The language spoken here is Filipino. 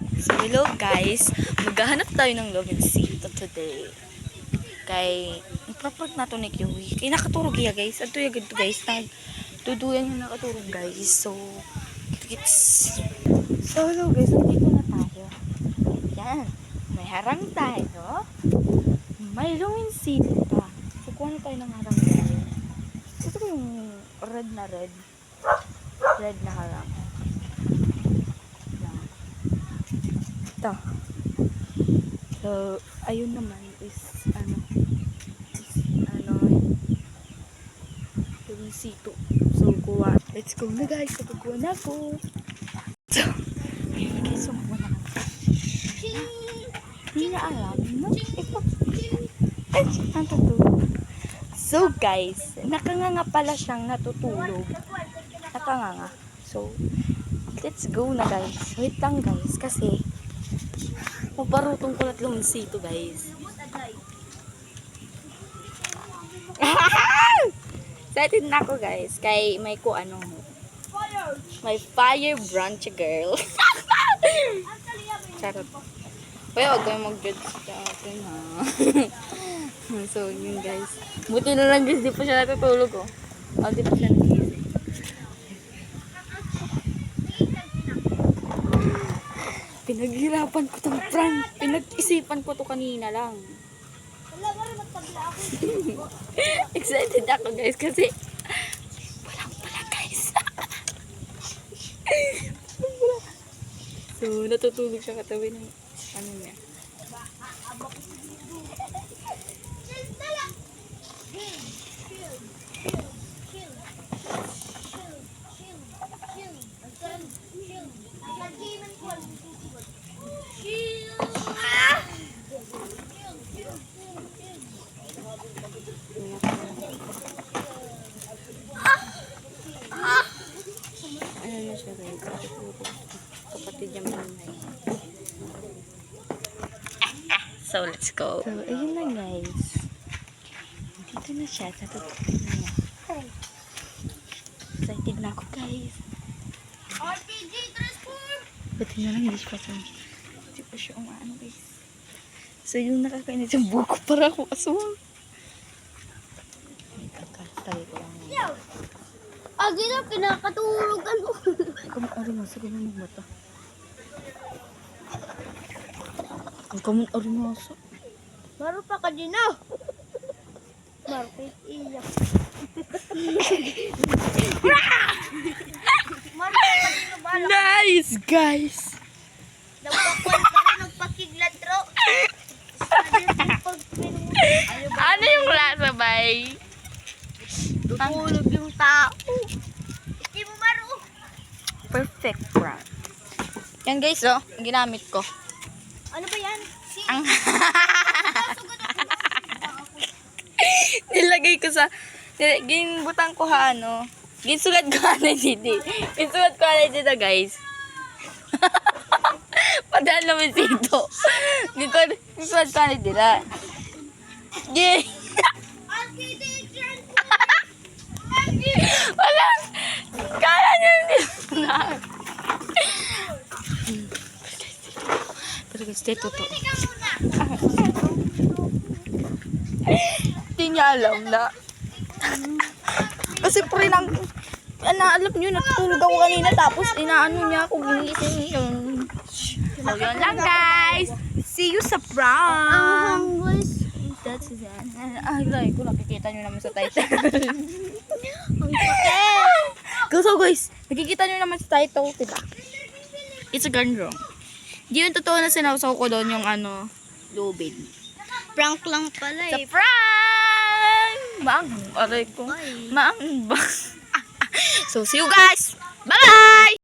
So hello guys, maghahanap tayo ng love and seat today. Kay ipapag nato ni Kiwi. Kay nakaturog ya guys. Adto ya gadto guys. Tuduyan yung nakaturog guys. So hello guys, nandito na tayo. Yan. May harang tayo. May love and seat pa. So kuha na tayo ng harang tayo. Ito ko yung red na red. Red na harang. Ito. So, ayun naman is yung sito. So, kuha. Let's go na guys. Kukuha na ako. So, ayun guys. So, kuha na ako. Hindi na alam. No? So, guys. Nakanganga pala siyang natutulog. Nakanganga. So, let's go na guys. Wait lang guys. Kasi, maparutong ko na lang sito guys. Excited na ako guys. Kay may may fire branch girl. Charot. Kaya huwag kayo mag-judge sa akin ha. So yun guys. Buti na lang guys. Di pa siya natutulog oh. Di pa siya nagising. Pinaghirapan ko itong prank. Pinag-isipan ko to kanina lang. Excited ako guys kasi walang pala guys. So natutulog siya katabi ng niya. Ayan na siya guys. Kapatid niya manay. So let's go. So ayun na guys. Dito na siya. Natutulog na niya. Excited na ako guys. RPG transport! Buti na lang hindi pa siya umaano guys. So yung nakakainis yung buko para ako aswang. Kakastay ko lang. Agi na, pinakatulog ano. Kamu mo sa ganun mata. Kamu mo sa. Maro pa ka din ah. Maro pa iyak. Maro pa ka din na bala. Nice guys! Nagpakuan ka rin, nagpakiglat ro. Ano yung lasa bay? Tutulog yung tao. Hindi mo maro. Perfect prank. Yan guys oh, ang ginamit ko. Ano ba yan? Ang nilagay ko sa ginbutang ko ha ano. Ginsugat ko na dito. Ginsugat ko na dito guys. Padahal naman dito. Ginsugat ko na dito. Yay! Wala! Kaya niya hindi na. Pero guys, dito to. Hindi niya alam na. Kasi pre lang, alam niyo, natutulog ako kanina tapos inaano niya ako gumising yun. So yun lang guys. See you sa prank. That's it. Ay, ko nakikita nyo naman sa title. So guys, nakikita nyo naman sa title, diba? It's a gun room. Di yung totoo na sinawsaw ko doon yung lubid. Prank lang pala Sa eh. prank! Maang, aray ko. Maang ba? So see you guys! Bye-bye!